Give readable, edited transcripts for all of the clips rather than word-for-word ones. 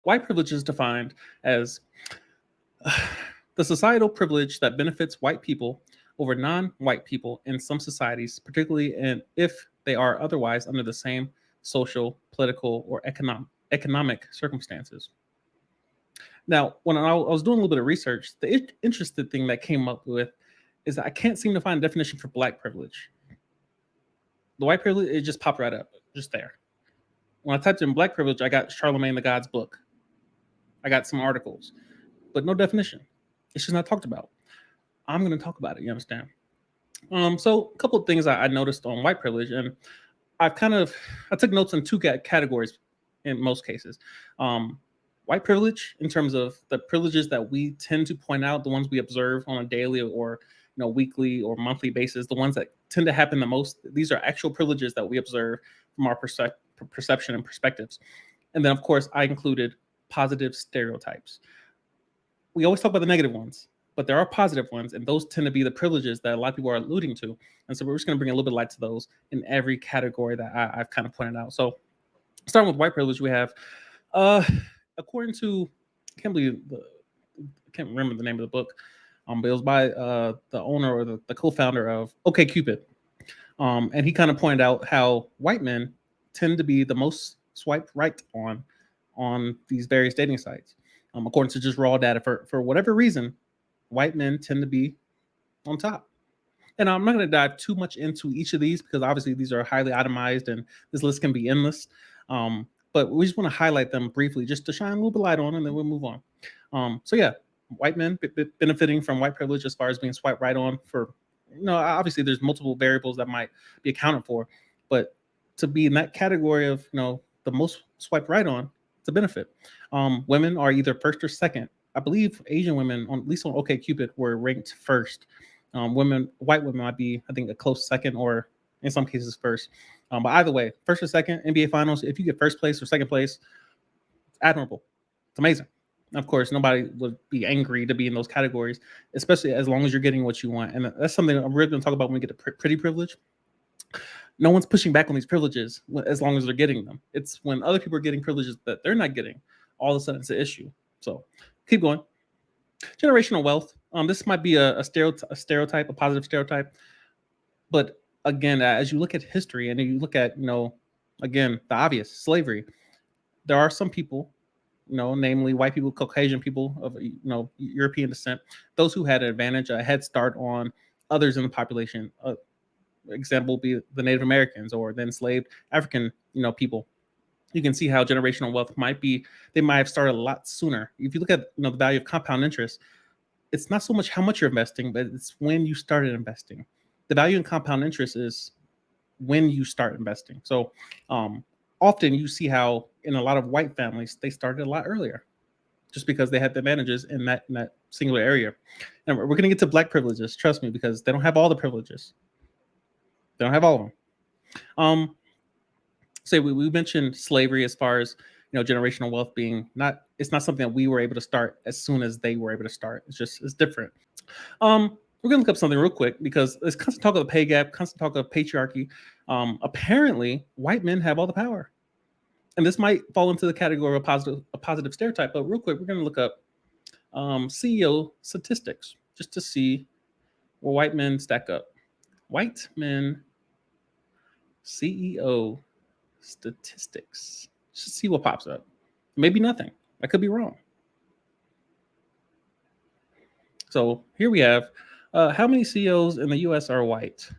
White privilege is defined as the societal privilege that benefits white people over non-white people in some societies, particularly if they are otherwise under the same social, political, or economic circumstances. Now, when I was doing a little bit of research, the interesting thing that came up with is that I can't seem to find a definition for black privilege. The white privilege, it just popped right up, just there. When I typed in black privilege, I got Charlemagne the God's book. I got some articles, but no definition. It's just not talked about. I'm going to talk about it. You understand? So a couple of things I noticed on white privilege, and I took notes in two categories in most cases. White privilege, in terms of the privileges that we tend to point out, the ones we observe on a daily or weekly or monthly basis, the ones that tend to happen the most. These are actual privileges that we observe from our perception and perspectives. And then, of course, I included positive stereotypes. We always talk about the negative ones, but there are positive ones, and those tend to be the privileges that a lot of people are alluding to. And so we're just going to bring a little bit of light to those in every category that I've kind of pointed out. So starting with white privilege, we have, according to, I can't remember the name of the book, but it was by the owner or the co-founder of OkCupid. And he kind of pointed out how white men tend to be the most swiped right on these various dating sites. According to just raw data, for whatever reason, white men tend to be on top. And I'm not going to dive too much into each of these because obviously these are highly itemized and this list can be endless. But we just want to highlight them briefly just to shine a little bit of light on, and then we'll move on. So yeah, white men benefiting from white privilege as far as being swiped right on for, obviously there's multiple variables that might be accounted for, but to be in that category of, the most swiped right on, it's a benefit. Women are either first or second. I believe Asian women, at least on OkCupid, were ranked first. White women might be, I think, a close second, or in some cases first. But either way, first or second, NBA Finals, if you get first place or second place, it's admirable. It's amazing. Of course, nobody would be angry to be in those categories, especially as long as you're getting what you want. And that's something I'm really going to talk about when we get to pretty privilege. No one's pushing back on these privileges as long as they're getting them. It's when other people are getting privileges that they're not getting, all of a sudden it's an issue. So keep going. Generational wealth. This might be a stereotype, a positive stereotype. But again, as you look at history and you look at, again, the obvious, slavery, there are some people, namely white people, Caucasian people of, European descent, those who had an advantage, a head start on others in the population. Example would be the Native Americans or the enslaved African, people. You can see how generational wealth they might have started a lot sooner. If you look at, the value of compound interest, it's not so much how much you're investing, but it's when you started investing. The value in compound interest is when you start investing. So often you see how in a lot of white families, they started a lot earlier just because they had the advantages in that singular area. And we're going to get to black privileges, trust me, because they don't have all the privileges. They don't have all of them. So we mentioned slavery as far as, generational wealth being it's not something that we were able to start as soon as they were able to start. It's different. We're gonna look up something real quick because there's constant talk of the pay gap, constant talk of patriarchy. Apparently, white men have all the power, and this might fall into the category of a positive stereotype. But real quick, we're gonna look up CEO statistics just to see where white men stack up. White men CEO statistics. Just see what pops up. Maybe nothing. I could be wrong. So here we have how many CEOs in the U.S. are white?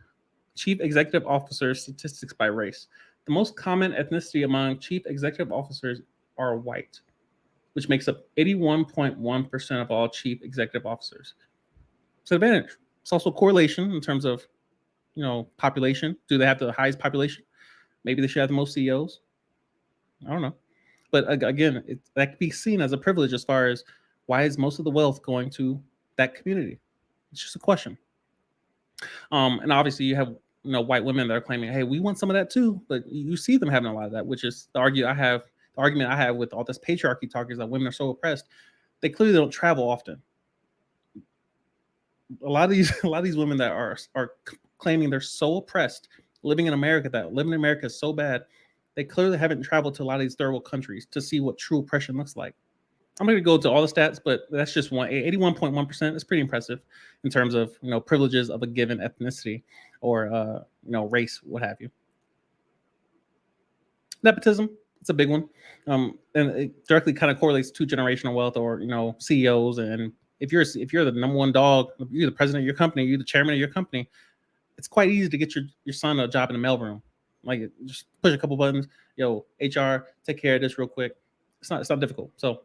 Chief Executive Officers statistics by race. The most common ethnicity among Chief Executive Officers are white, which makes up 81.1% of all Chief Executive Officers. It's an advantage. It's also correlation in terms of, population. Do they have the highest population? Maybe they should have the most CEOs. I don't know. But again, that could be seen as a privilege as far as why is most of the wealth going to that community? It's just a question. And obviously you have, white women that are claiming, hey, we want some of that too. But you see them having a lot of that, which is the argument I have with all this patriarchy talk is that women are so oppressed. They clearly don't travel often. A lot of these women that are claiming they're so oppressed, living in America is so bad, they clearly haven't traveled to a lot of these third world countries to see what true oppression looks like. I'm going to go to all the stats, but that's just 81.1% is pretty impressive in terms of privileges of a given ethnicity or race, what have you. Nepotism, it's a big one, and it directly kind of correlates to generational wealth or CEOs. And if you're the number one dog, you're the president of your company, you're the chairman of your company, it's quite easy to get your son a job in the mailroom. Like, just push a couple buttons. Yo, HR, take care of this real quick. It's not difficult. So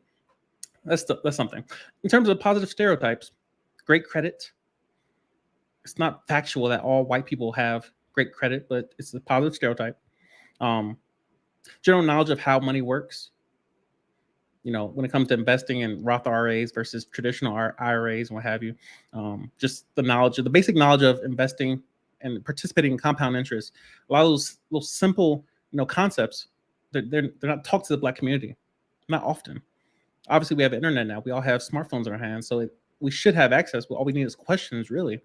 that's something. In terms of positive stereotypes, great credit. It's not factual that all white people have great credit, but it's a positive stereotype. General knowledge of how money works. When it comes to investing in Roth IRAs versus traditional IRAs and what have you, just the basic knowledge of investing and participating in compound interest. A lot of those simple, concepts, they're not taught to the Black community, not often. Obviously, we have internet now. We all have smartphones in our hands, so we should have access. But all we need is questions, really.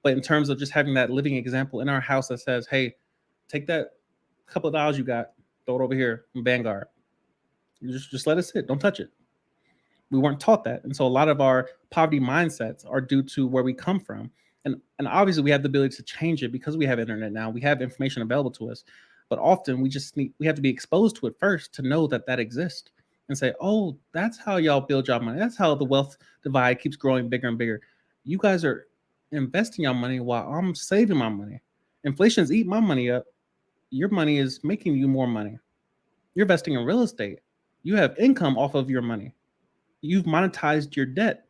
But in terms of just having that living example in our house that says, "Hey, take that couple of dollars you got, throw it over here in Vanguard. You just let it sit. Don't touch it." We weren't taught that, and so a lot of our poverty mindsets are due to where we come from. And obviously, we have the ability to change it because we have internet now. We have information available to us, but often we have to be exposed to it first to know that exists. And say, oh, that's how y'all build your money. That's how the wealth divide keeps growing bigger and bigger. You guys are investing your money while I'm saving my money. Inflation's eating my money up. Your money is making you more money. You're investing in real estate. You have income off of your money. You've monetized your debt.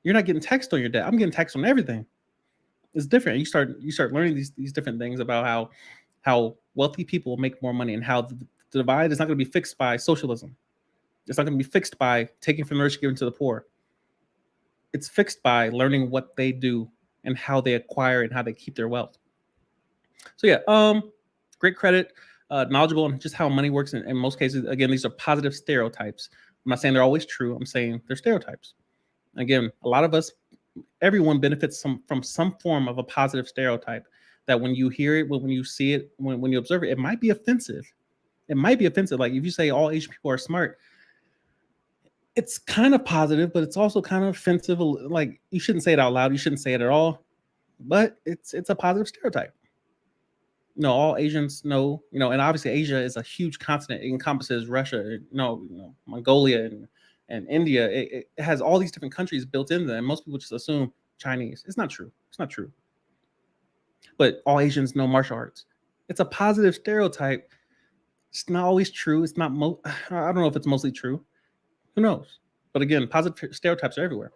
You're not getting taxed on your debt. I'm getting taxed on everything. It's different. You start learning these different things about how wealthy people make more money and how the divide is not going to be fixed by socialism. It's not going to be fixed by taking from the rich, giving to the poor. It's fixed by learning what they do and how they acquire and how they keep their wealth. So yeah, great credit, knowledgeable on just how money works. In most cases, again, these are positive stereotypes. I'm not saying they're always true. I'm saying they're stereotypes. Again, a lot of us, everyone benefits from some form of a positive stereotype that when you hear it, when you see it, when you observe it, it might be offensive. It might be offensive. Like if you say all Asian people are smart, it's kind of positive, but it's also kind of offensive. Like you shouldn't say it out loud. You shouldn't say it at all. But it's a positive stereotype. All Asians know, and obviously Asia is a huge continent. It encompasses Russia, Mongolia and India. It has all these different countries built into them. And most people just assume Chinese. It's not true. It's not true. But all Asians know martial arts. It's a positive stereotype. It's not always true. It's not. I don't know if it's mostly true. Who knows? But again, positive stereotypes are everywhere.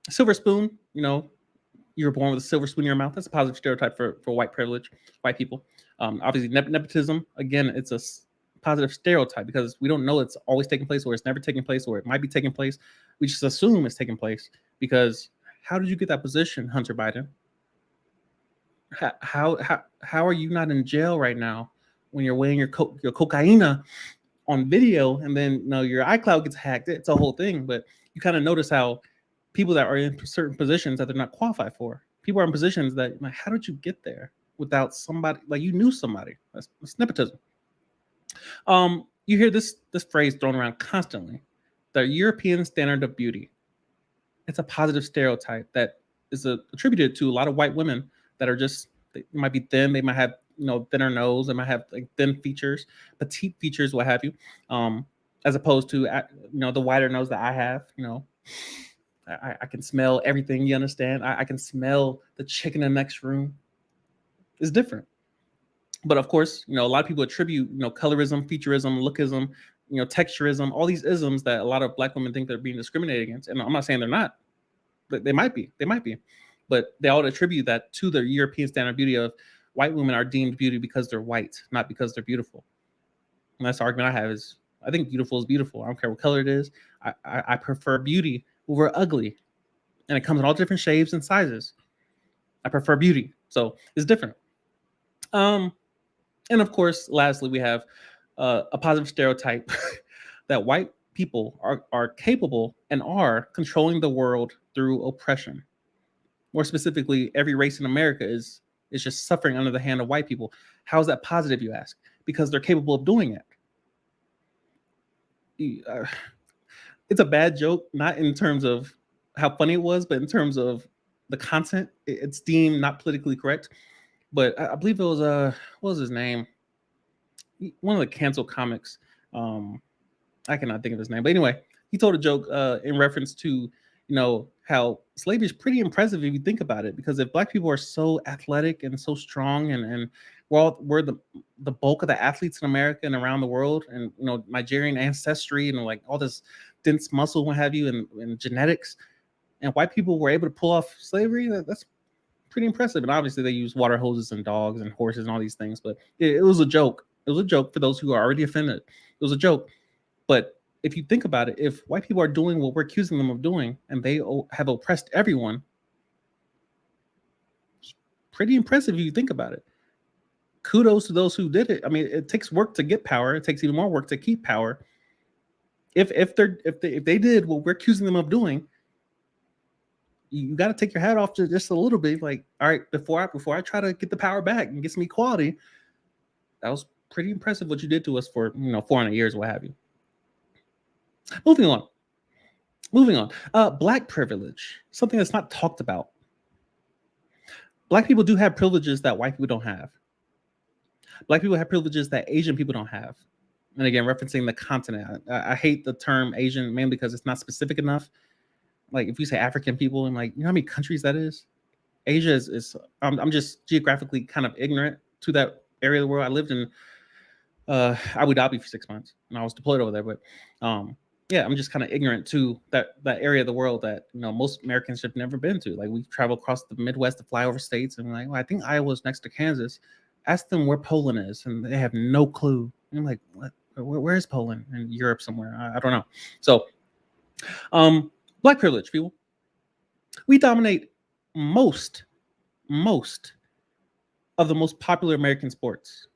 Silver spoon. You were born with a silver spoon in your mouth. That's a positive stereotype for white privilege, white people. Obviously, nepotism. Again, it's a positive stereotype because we don't know it's always taking place, or it's never taking place, or it might be taking place. We just assume it's taking place because how did you get that position, Hunter Biden? How are you not in jail right now when you're weighing your cocaine on video and then your iCloud gets hacked? It's a whole thing, but you kind of notice how people that are in certain positions that they're not qualified for. People are in positions that, like, how did you get there without somebody, like you knew somebody? That's nepotism. You hear this phrase thrown around constantly, the European standard of beauty. It's a positive stereotype that is attributed to a lot of white women that are just, they might be thin, they might have thinner nose, they might have like thin features, petite features, what have you, as opposed to the wider nose that I have. I can smell everything. You understand? I can smell the chicken in the next room. It's different. But of course, a lot of people attribute colorism, featureism, lookism, texturism, all these isms that a lot of Black women think they're being discriminated against. And I'm not saying they're not, but they might be. But they all attribute that to the European standard of beauty of white women are deemed beauty because they're white, not because they're beautiful. And that's the argument I have is I think beautiful is beautiful. I don't care what color it is. I prefer beauty over ugly. And it comes in all different shapes and sizes. I prefer beauty. So it's different. And of course, lastly, we have a positive stereotype that white people are capable and are controlling the world through oppression. More specifically, every race in America is is just suffering under the hand of white people. How is that positive, you ask? Because they're capable of doing it. It's a bad joke, not in terms of how funny it was, but in terms of the content. It's deemed not politically correct. But I believe it was what was his name? One of the canceled comics. I cannot think of his name, but anyway, he told a joke in reference to how slavery is pretty impressive if you think about it. Because if black people are so athletic and so strong, and we're the bulk of the athletes in America and around the world, and Nigerian ancestry and like all this dense muscle, what have you, and genetics, and white people were able to pull off slavery, that's pretty impressive. And obviously they use water hoses and dogs and horses and all these things, but it was a joke. It was a joke for those who are already offended. It was a joke. But if you think about it, if white people are doing what we're accusing them of doing, and they have oppressed everyone, it's pretty impressive if you think about it. Kudos to those who did it. I mean, it takes work to get power. It takes even more work to keep power. If they did what we're accusing them of doing, you got to take your hat off to just a little bit. Like, all right, before I try to get the power back and get some equality, that was pretty impressive what you did to us for 400 years, what have you. Moving on. Black privilege, something that's not talked about. Black people do have privileges that white people don't have. Black people have privileges that Asian people don't have. And again, referencing the continent. I hate the term Asian mainly because it's not specific enough. Like if you say African people, and like, you know how many countries that is? Asia is I'm just geographically kind of ignorant to that area of the world. I lived in Abu Dhabi for 6 months, and I was deployed over there. But yeah, I'm just kind of ignorant to that area of the world that most Americans have never been to. Like we travel across the Midwest to fly over states, and like, well, I think Iowa's next to Kansas. Ask them where Poland is, and they have no clue. And I'm like, what? Where is Poland? In Europe somewhere? I don't know. So, black privilege, people. We dominate most of the most popular American sports.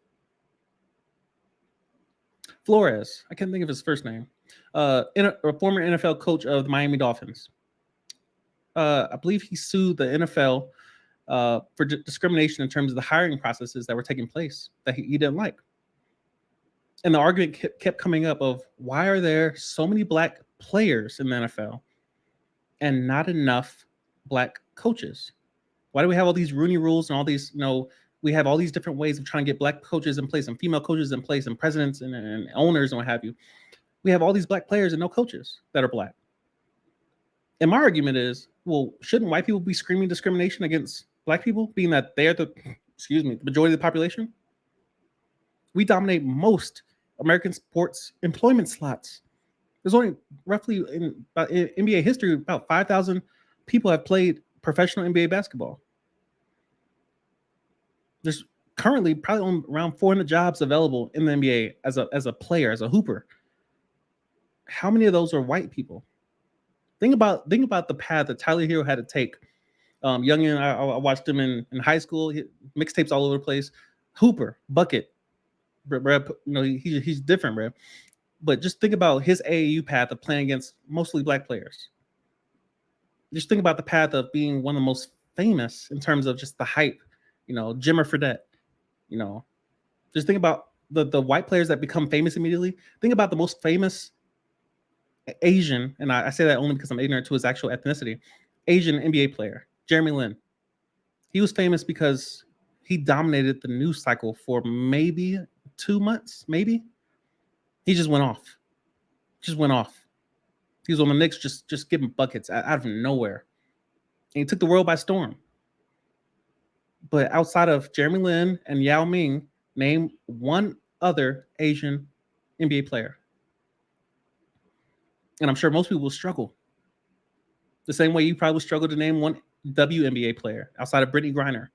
Flores, I can't think of his first name. A former NFL coach of the Miami Dolphins. I believe he sued the NFL for discrimination in terms of the hiring processes that were taking place that he didn't like. And the argument kept coming up of why are there so many black players in the NFL and not enough black coaches? Why do we have all these Rooney rules and all these, we have all these different ways of trying to get black coaches in place and female coaches in place and presidents and owners and what have you? We have all these black players and no coaches that are black. And my argument is, well, shouldn't white people be screaming discrimination against black people, being that they are the majority of the population? We dominate most American sports employment slots. There's only roughly in NBA history, about 5,000 people have played professional NBA basketball. There's currently probably only around 400 jobs available in the NBA as a player, as a hooper. How many of those are white people? Think about the path that Tyler Hero had to take. Youngin, I watched him in high school. Mixtapes all over the place. Hooper, bucket. He's different, bro. But just think about his AAU path of playing against mostly black players. Just think about the path of being one of the most famous in terms of just the hype. Jimmer Fredette. Just think about the white players that become famous immediately. Think about the most famous Asian, and I say that only because I'm ignorant to his actual ethnicity, Asian NBA player, Jeremy Lin. He was famous because he dominated the news cycle for maybe 2 months, maybe. He just went off. He was on the Knicks just giving buckets out of nowhere. And he took the world by storm. But outside of Jeremy Lin and Yao Ming, name one other Asian NBA player. And I'm sure most people will struggle. The same way you probably struggle to name one WNBA player outside of Brittany Griner.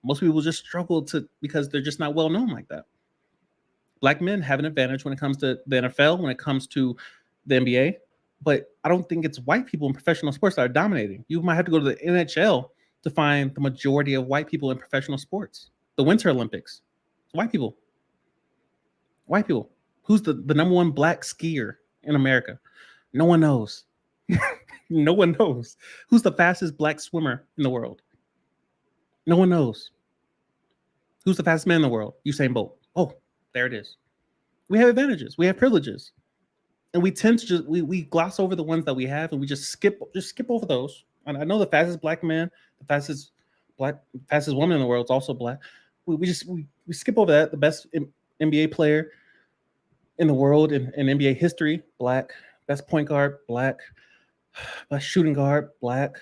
Most people will just struggle because they're just not well known like that. Black men have an advantage when it comes to the NFL, when it comes to the NBA. But I don't think it's white people in professional sports that are dominating. You might have to go to the NHL to find the majority of white people in professional sports. The Winter Olympics, it's white people. White people. Who's the number one black skier in America? No one knows. No one knows. Who's the fastest black swimmer in the world? No one knows. Who's the fastest man in the world? Usain Bolt. Oh, there it is. We have advantages. We have privileges. And we tend to just we gloss over the ones that we have, and we just skip over those. And I know the fastest black man, the fastest woman in the world is also black. We skip over that. The best NBA player in the world in NBA history, black. Best point guard, black. Best shooting guard, black.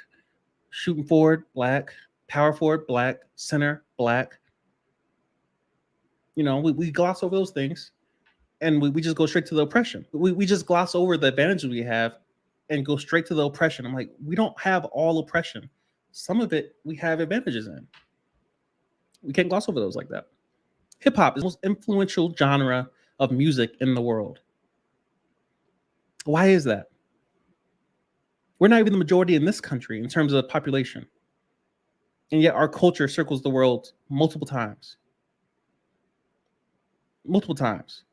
Shooting forward, black. Power forward, black. Center, black. We gloss over those things, and we just go straight to the oppression. We just gloss over the advantages we have and go straight to the oppression. I'm like, we don't have all oppression. Some of it we have advantages in. We can't gloss over those like that. Hip hop is the most influential genre of music in the world. Why is that? We're not even the majority in this country in terms of population. And yet our culture circles the world multiple times. Multiple times.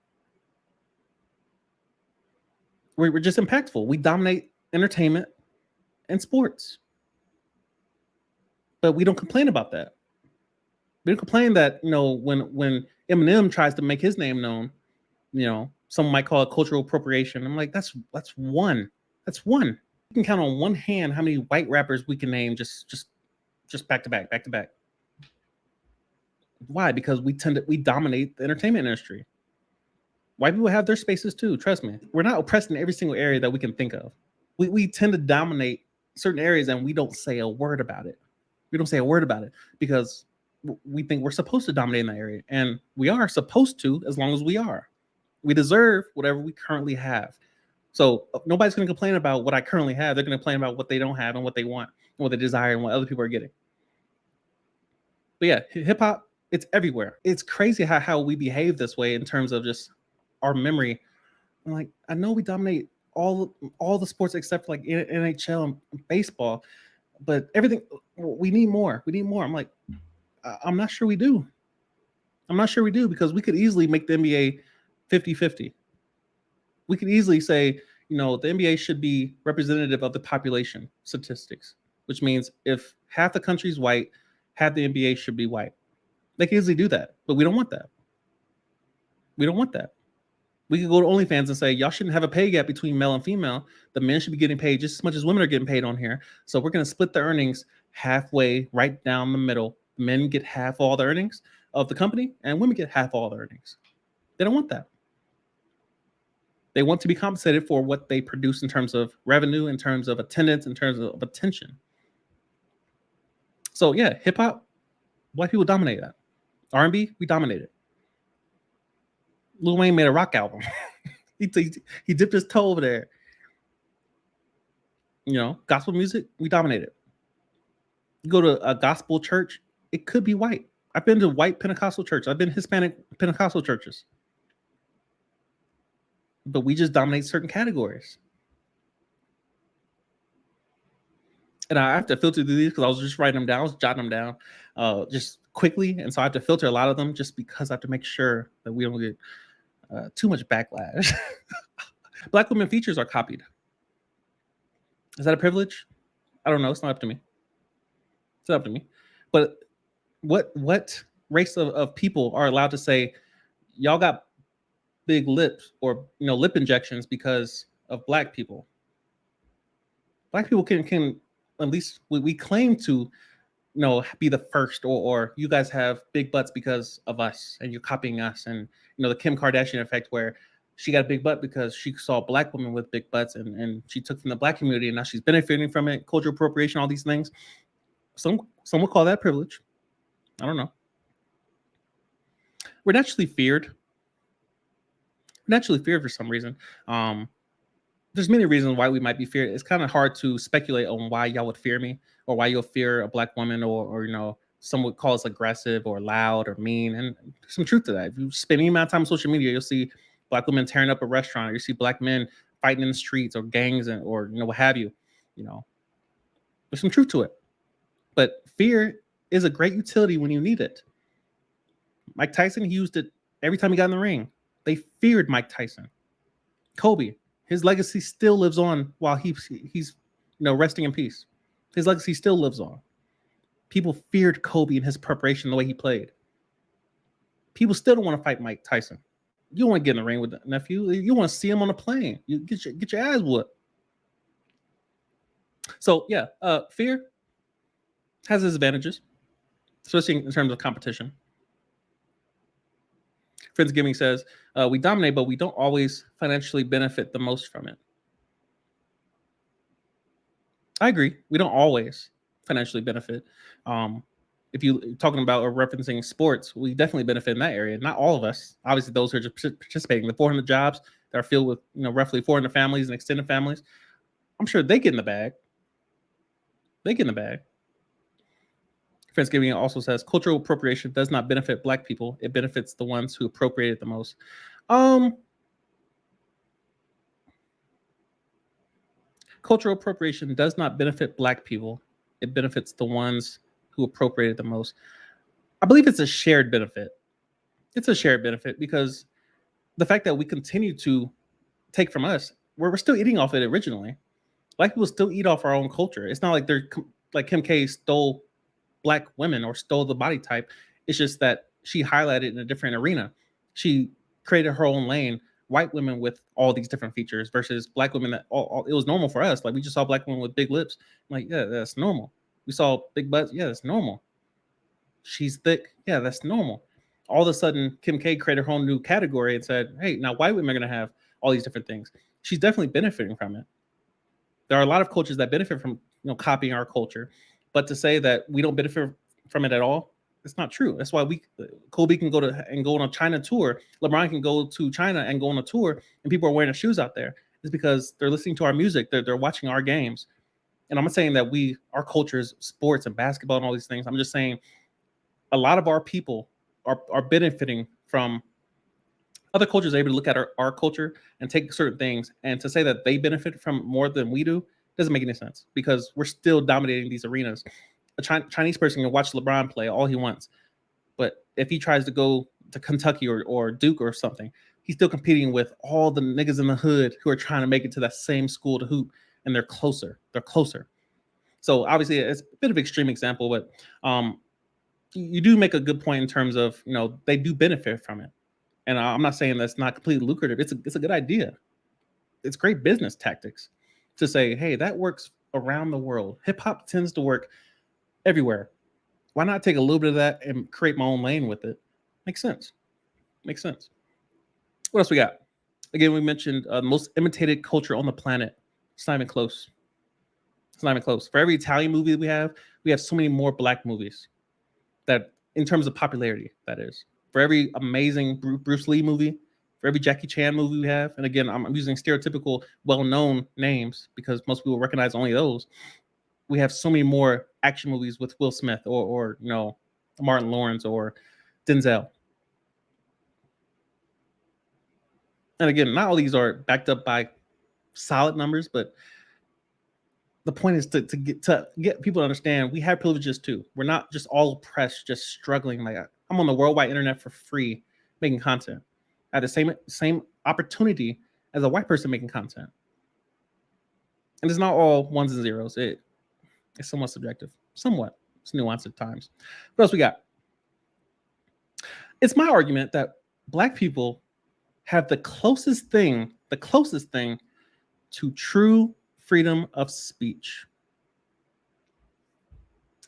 We're just impactful. We dominate entertainment and sports. But we don't complain about that. We don't complain that, when Eminem tries to make his name known, someone might call it cultural appropriation. I'm like, that's one. That's one. You can count on one hand how many white rappers we can name just back to back. Why? Because we dominate the entertainment industry. White people have their spaces too. Trust me. We're not oppressed in every single area that we can think of. We tend to dominate certain areas, and we don't say a word about it. We don't say a word about it because we think we're supposed to dominate in that area, and we are supposed to as long as we are. We deserve whatever we currently have. So nobody's going to complain about what I currently have. They're going to complain about what they don't have and what they want and what they desire and what other people are getting. But yeah, hip hop, it's everywhere. It's crazy how we behave this way in terms of just our memory. I'm like, I know we dominate all the sports except for like NHL and baseball, but everything, we need more. We need more. I'm like, I'm not sure we do. I'm not sure we do, because we could easily make the NBA 50-50. We could easily say, the NBA should be representative of the population statistics, which means if half the country's white, half the NBA should be white. They can easily do that, but we don't want that. We don't want that. We could go to OnlyFans and say, y'all shouldn't have a pay gap between male and female. The men should be getting paid just as much as women are getting paid on here. So we're going to split the earnings halfway, right down the middle. Men get half all the earnings of the company, and women get half all the earnings. They don't want that. They want to be compensated for what they produce in terms of revenue, in terms of attendance, in terms of attention. So yeah, hip hop, white people dominate that. R&B, we dominate it. Lil Wayne made a rock album. he dipped his toe over there. Gospel music, we dominate it. You go to a gospel church, it could be white. I've been to white Pentecostal churches. I've been to Hispanic Pentecostal churches. But we just dominate certain categories. And I have to filter through these because I was just writing them down. I was jotting them down just quickly. And so I have to filter a lot of them just because I have to make sure that we don't get too much backlash. Black women features are copied. Is that a privilege? I don't know. It's not up to me. It's not up to me. But what race of people are allowed to say, y'all got big lips or lip injections because of black people? Black people can at least we claim to be the first, or you guys have big butts because of us and you're copying us. And the Kim Kardashian effect, where she got a big butt because she saw black women with big butts and she took from the black community, and now she's benefiting from it. Cultural appropriation, all these things. Some would call that privilege. I don't know. We're naturally feared. For some reason. There's many reasons why we might be feared. It's kind of hard to speculate on why y'all would fear me, or why you'll fear a black woman, or some would call us aggressive or loud or mean. And there's some truth to that. If you spend any amount of time on social media, you'll see black women tearing up a restaurant, or you see black men fighting in the streets, or gangs, or what have you. There's some truth to it. But fear is a great utility when you need it. Mike Tyson, he used it every time he got in the ring. They feared Mike Tyson. Kobe, his legacy still lives on while he's resting in peace. His legacy still lives on. People feared Kobe and his preparation, the way he played. People still don't want to fight Mike Tyson. You want to get in the ring with the nephew. You want to see him on a plane. You get your ass whooped. So yeah, fear has its advantages, especially in terms of competition. Friendsgiving says, we dominate, but we don't always financially benefit the most from it. I agree. We don't always financially benefit. If you're talking about or referencing sports, we definitely benefit in that area. Not all of us. Obviously, those who are just participating. The 400 jobs that are filled with roughly 400 families and extended families, I'm sure they get in the bag. They get in the bag. Friendsgiving also says cultural appropriation does not benefit Black people. It benefits the ones who appropriate it the most. Cultural appropriation does not benefit Black people. It benefits the ones who appropriate it the most. I believe it's a shared benefit. It's a shared benefit because the fact that we continue to take from us, we're still eating off it originally. Black people still eat off our own culture. It's not like they're like Kim K stole Black women or stole the body type. It's just that she highlighted in a different arena. She created her own lane. White women with all these different features versus Black women that it was normal for us. Like we just saw Black women with big lips. I'm like, yeah, that's normal. We saw big butts. Yeah, that's normal. She's thick. Yeah, that's normal. All of a sudden, Kim K created her own new category and said, hey, now white women are going to have all these different things. She's definitely benefiting from it. There are a lot of cultures that benefit from copying our culture, but to say that we don't benefit from it at all, it's not true. That's why Kobe can go on a China tour. LeBron can go to China and go on a tour, and people are wearing their shoes out there. It's because they're listening to our music. They're watching our games. And I'm not saying that our culture is sports and basketball and all these things. I'm just saying a lot of our people are benefiting from other cultures able to look at our culture and take certain things, and to say that they benefit from more than we do doesn't make any sense because we're still dominating these arenas. A Chinese person can watch LeBron play all he wants, but if he tries to go to Kentucky or Duke or something, he's still competing with all the niggas in the hood who are trying to make it to that same school to hoop, and they're closer. So obviously it's a bit of an extreme example, but you do make a good point in terms of they do benefit from it. And I'm not saying that's not completely lucrative. It's a good idea. It's great business tactics to say, hey, that works around the world. Hip hop tends to work everywhere. Why not take a little bit of that and create my own lane with it? Makes sense. What else we got? Again, we mentioned the most imitated culture on the planet. It's not even close. For every Italian movie we have so many more Black movies that, in terms of popularity, that is. For every amazing Bruce Lee movie, for every Jackie Chan movie we have, and again, I'm using stereotypical, well-known names because most people recognize only those. We have so many more action movies with Will Smith or Martin Lawrence or Denzel. And again, not all these are backed up by solid numbers, but the point is to get people to understand we have privileges too. We're not just all oppressed, just struggling. Like I'm on the worldwide internet for free making content. I have the same opportunity as a white person making content. And it's not all ones and zeros. It's somewhat subjective. Somewhat. It's nuanced at times. What else we got? It's my argument that Black people have the closest thing to true freedom of speech.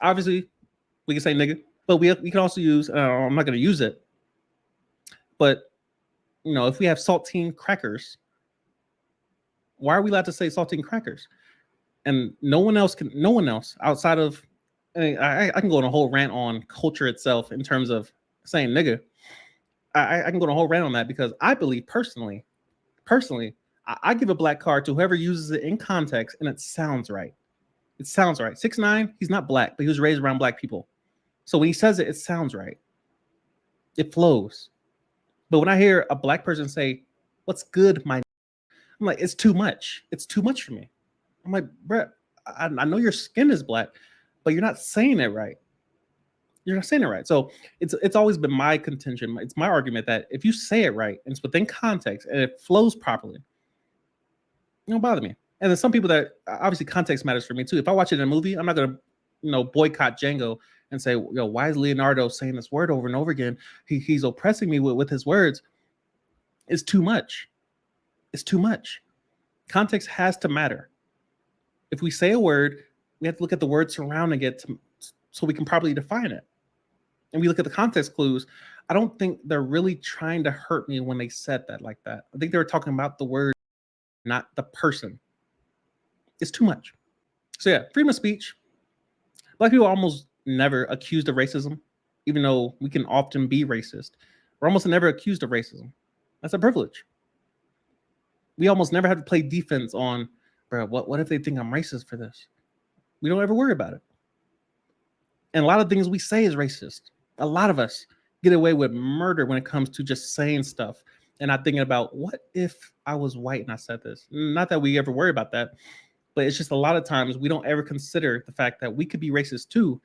Obviously, we can say nigga, but we can also use, I'm not going to use it, but if we have saltine crackers, why are we allowed to say saltine crackers? And no one else outside of, I can go on a whole rant on culture itself in terms of saying nigga. I can go on a whole rant on that because I believe personally, I give a Black card to whoever uses it in context and it sounds right. 6ix9ine, he's not Black, but he was raised around Black people. So when he says it, it sounds right. It flows. But when I hear a Black person say, "What's good, my," I'm like, it's too much. It's too much for me. I'm like, bro, I know your skin is Black, but you're not saying it right. So it's always been my contention. It's my argument that if you say it right and it's within context and it flows properly, it don't bother me. And there's some people that obviously context matters for me too. If I watch it in a movie, I'm not gonna, boycott Django and say, yo, why is Leonardo saying this word over and over again? He's oppressing me with his words. It's too much. It's too much. Context has to matter. If we say a word, we have to look at the word surrounding it so we can properly define it. And we look at the context clues. I don't think they're really trying to hurt me when they said that like that. I think they were talking about the word, not the person. It's too much. So yeah, freedom of speech. Black people are almost never accused of racism, even though we can often be racist. We're almost never accused of racism. That's a privilege. We almost never have to play defense on, bro, what if they think I'm racist for this? We don't ever worry about it. And a lot of things we say is racist. A lot of us get away with murder when it comes to just saying stuff and not thinking about, what if I was white and I said this? Not that we ever worry about that, but it's just a lot of times we don't ever consider the fact that we could be racist too,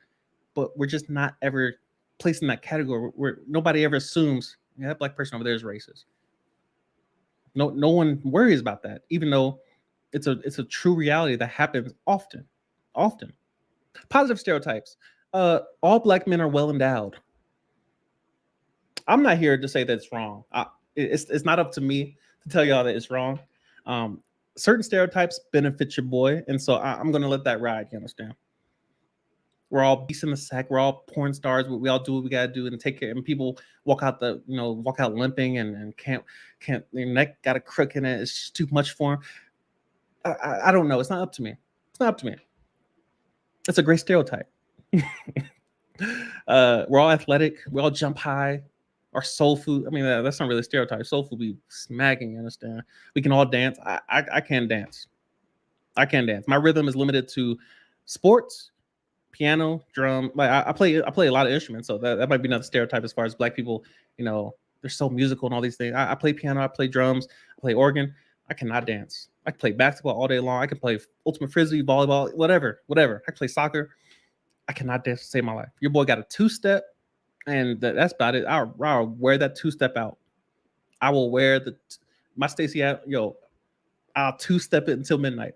but we're just not ever placed in that category where nobody ever assumes, yeah, that black person over there is racist. No one worries about that, even though it's a true reality that happens often. Positive stereotypes. All black men are well endowed. I'm not here to say that it's wrong. It's not up to me to tell y'all that it's wrong. Certain stereotypes benefit your boy, and so I'm gonna let that ride. You understand? We're all beasts in the sack. We're all porn stars. We all do what we gotta do and take care. And people walk out limping and can't their neck got a crook in it. It's just too much for them. I don't know. It's not up to me. It's not up to me. It's a great stereotype. We're all athletic. We all jump high. Our soul food. I mean, that's not really a stereotype. Soul food be smacking. You understand? We can all dance. I can't dance. I can't dance. My rhythm is limited to sports, piano, drum. Like I play a lot of instruments, so that might be another stereotype as far as black people. They're so musical and all these things. I play piano. I play drums. I play organ. I cannot dance. I can play basketball all day long. I can play ultimate frisbee, volleyball, whatever. I can play soccer. I cannot dance to save my life. Your boy got a two-step, and that's about it. I'll wear that two-step out. I will wear my Stacy out. I'll two-step it until midnight.